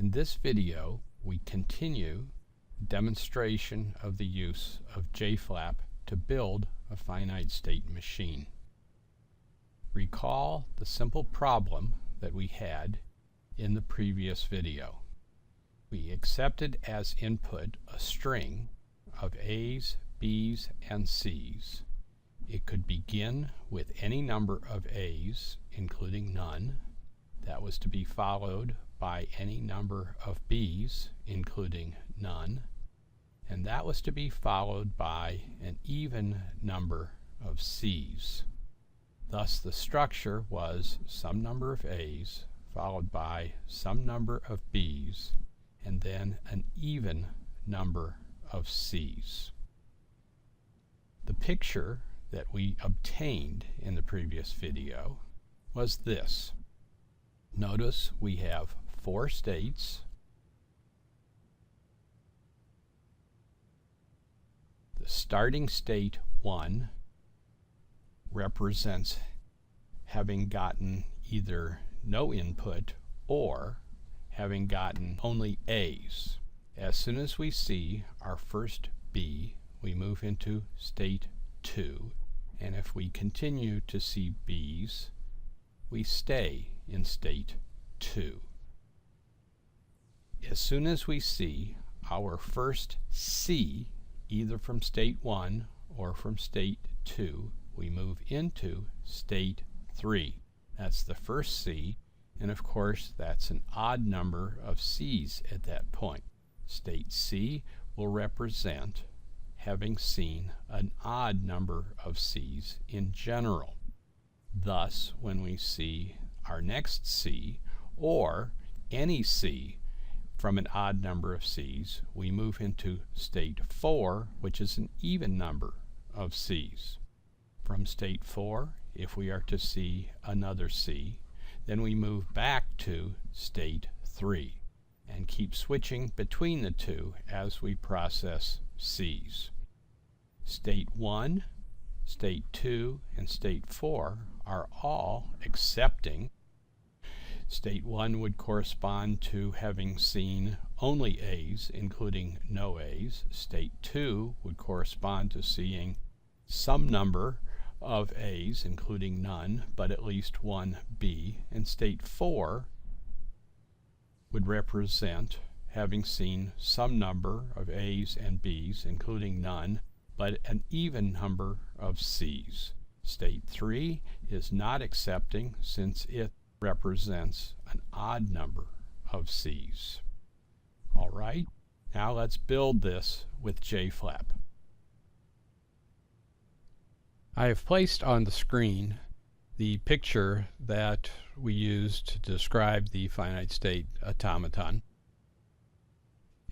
In this video, we continue the demonstration of the use of JFLAP to build a finite state machine. Recall the simple problem that we had in the previous video. We accepted as input a string of A's, B's, and C's. It could begin with any number of A's, including none. That was to be followed by any number of B's, including none. And that was to be followed by an even number of C's. Thus the structure was some number of A's followed by some number of B's and then an even number of C's. The picture that we obtained in the previous video was this. Notice we have 4 states. The starting state 1 represents having gotten either no input or having gotten only A's. As soon as we see our first B, we move into state 2, and if we continue to see B's, we stay in state 2. As soon as we see our first C, either from state 1 or from state 2, we move into state 3. That's the first C, and of course that's an odd number of C's at that point. State C will represent having seen an odd number of C's in general. Thus, when we see our next C, or any C from an odd number of C's, we move into state 4, which is an even number of C's. From state 4, if we are to see another C, then we move back to state 3 and keep switching between the two as we process C's. State 1, state 2, and state 4 are all accepting. State 1 would correspond to having seen only A's, including no A's. State 2 would correspond to seeing some number of A's, including none, but at least one B. And state 4 would represent having seen some number of A's and B's, including none, but an even number of C's. State 3 is not accepting since it represents an odd number of C's. All right, now let's build this with JFLAP. I have placed on the screen the picture that we used to describe the finite state automaton.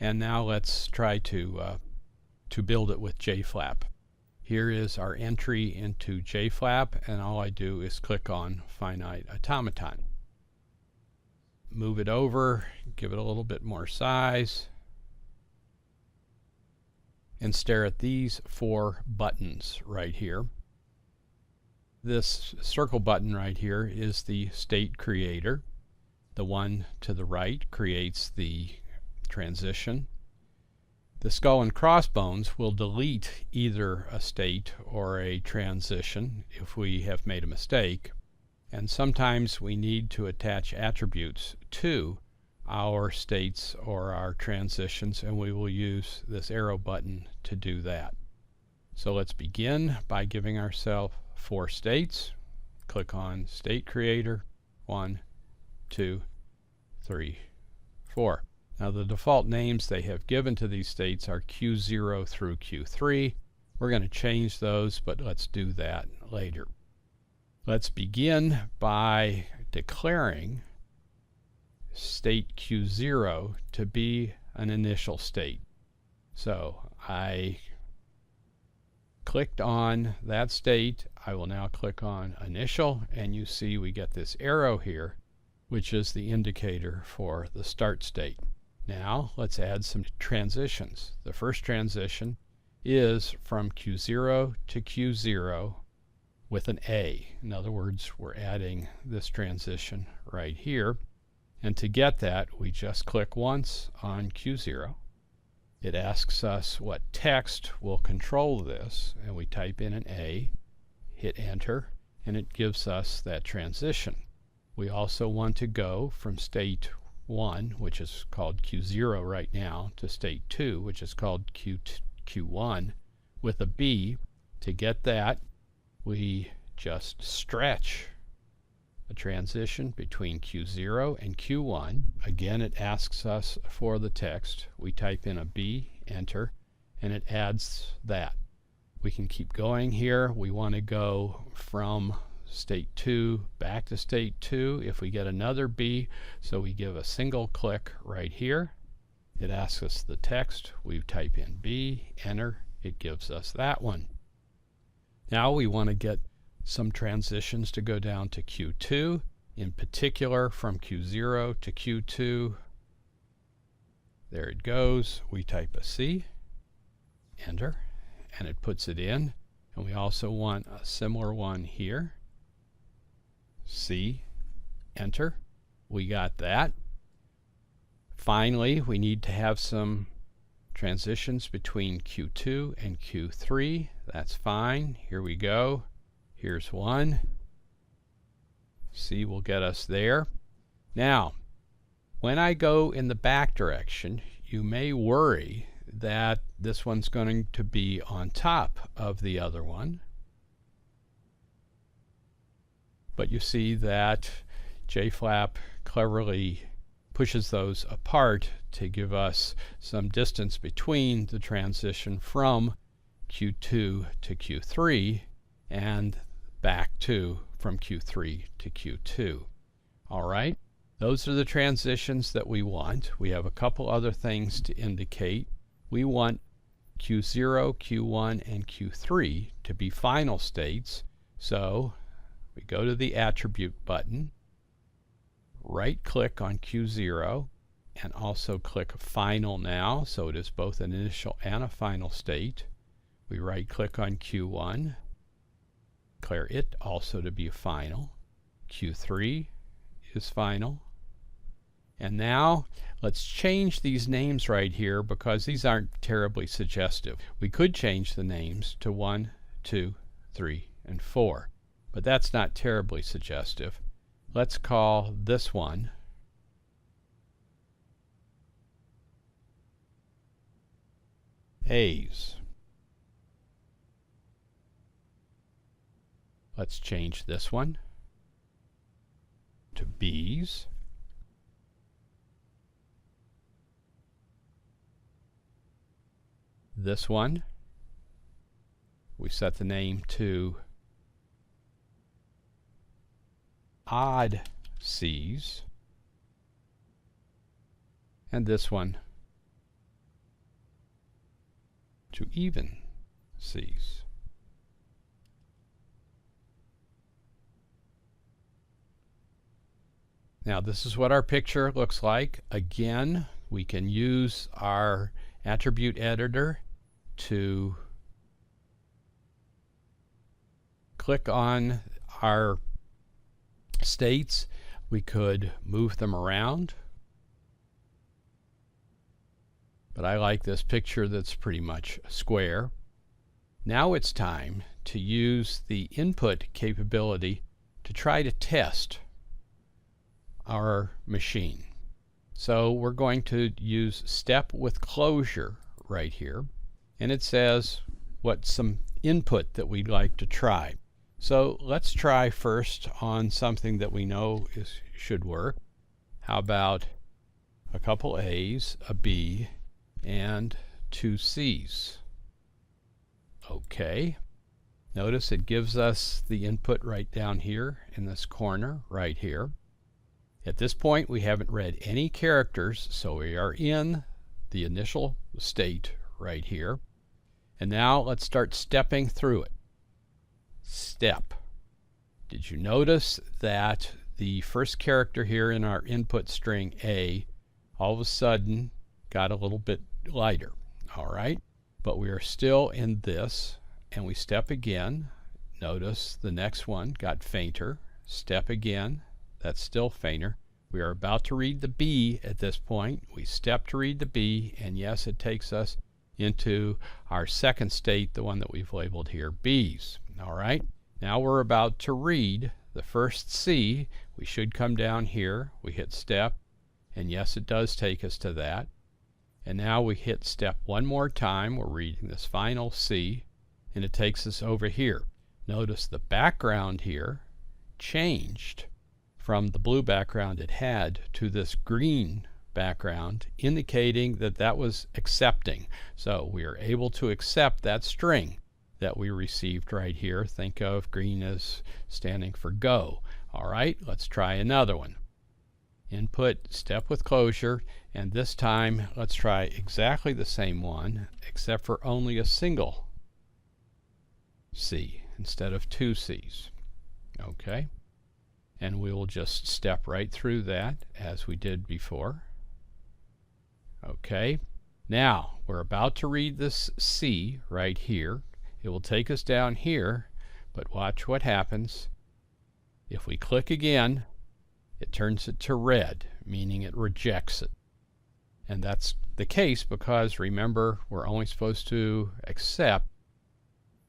And now let's try to build it with JFLAP. Here is our entry into JFLAP, and all I do is click on Finite Automaton. Move it over, give it a little bit more size, and stare at these 4 buttons right here. This circle button right here is the state creator. The one to the right creates the transition. The skull and crossbones will delete either a state or a transition if we have made a mistake. And sometimes we need to attach attributes to our states or our transitions, and we will use this arrow button to do that. So let's begin by giving ourselves 4 states. Click on State Creator. 1, 2, 3, 4. Now the default names they have given to these states are Q0 through Q3. We're going to change those, but let's do that later. Let's begin by declaring state Q0 to be an initial state. So I clicked on that state. I will now click on initial, and you see we get this arrow here, which is the indicator for the start state. Now let's add some transitions. The first transition is from Q0 to Q0 with an A. In other words, we're adding this transition right here. And to get that, we just click once on Q0. It asks us what text will control this, and we type in an A, hit enter, and it gives us that transition. We also want to go from state 1, which is called Q0 right now, to state 2, which is called Q1, with a B. To get that, we just stretch a transition between Q0 and Q1. Again, it asks us for the text. We type in a B, enter, and it adds that. We can keep going here. We want to go from state 2 back to state 2 if we get another B, so we give a single click right here. It asks us the text. We type in B, enter, it gives us that one. Now we want to get some transitions to go down to Q2, in particular from Q0 to Q2. There it goes. We type a C, enter, and it puts it in. And we also want a similar one here. C, enter. We got that. Finally, we need to have some transitions between Q2 and Q3. That's fine. Here we go. Here's one. C will get us there. Now, when I go in the back direction, you may worry that this one's going to be on top of the other one. But you see that JFLAP cleverly pushes those apart to give us some distance between the transition from Q2 to Q3 and back to from Q3 to Q2. All right, those are the transitions that we want. We have a couple other things to indicate. We want Q0, Q1, and Q3 to be final states. So we go to the attribute button, right click on Q0, and also click final now, so it is both an initial and a final state. We right click on Q1, declare it also to be final. Q3 is final. And now let's change these names right here because these aren't terribly suggestive. We could change the names to 1, 2, 3, and 4, but that's not terribly suggestive. Let's call this one A's. Let's change this one to B's. This one, we set the name to odd C's. And this one to even C's. Now this is what our picture looks like. Again, we can use our attribute editor to click on our states. We could move them around, but I like this picture that's pretty much square. Now it's time to use the input capability to try to test our machine. So we're going to use step with closure right here, and it says what some input that we'd like to try. So let's try first on something that we know should work. How about a couple A's, a B, and 2 C's? Okay. Notice it gives us the input right down here in this corner right here. At this point we haven't read any characters, so we are in the initial state right here. And now let's start stepping through it. Step. Did you notice that the first character here in our input string A all of a sudden got a little bit lighter? All right, but we are still in this, and we step again. Notice the next one got fainter. Step again. That's still fainter. We are about to read the B at this point. We step to read the B, and yes, it takes us into our second state, the one that we've labeled here B's. All right, now we're about to read the first C. We should come down here. We hit step, and yes, it does take us to that. And now we hit step one more time. We're reading this final C, and it takes us over here. Notice the background here changed from the blue background it had to this green background, indicating that that was accepting. So we are able to accept that string that we received right here. Think of green as standing for go. All right, let's try another one. Input step with closure, and this time let's try exactly the same one, except for only a single C instead of two C's. Okay, and we will just step right through that as we did before. Okay, now we're about to read this C right here. It will take us down here, but watch what happens. If we click again, it turns it to red, meaning it rejects it. And that's the case because, remember, we're only supposed to accept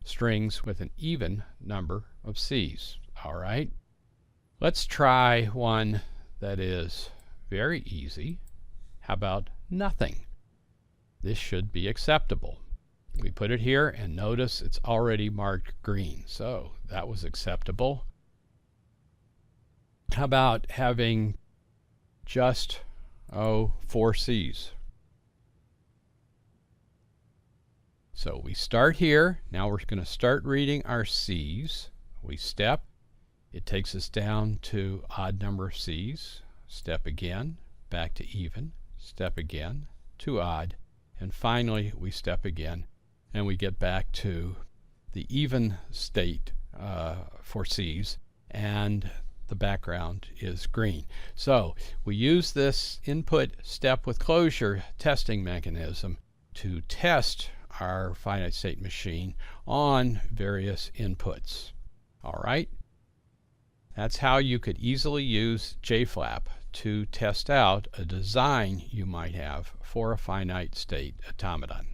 strings with an even number of C's. All right, let's try one that is very easy. How about nothing? This should be acceptable. We put it here, and notice it's already marked green, so that was acceptable. How about having just 4 C's? So we start here. Now we're going to start reading our C's. We step. It takes us down to odd number of C's. Step again, back to even. Step again to odd. And finally, we step again, and we get back to the even state for C's, and the background is green. So we use this input step with closure testing mechanism to test our finite state machine on various inputs. All right, that's how you could easily use JFLAP to test out a design you might have for a finite state automaton.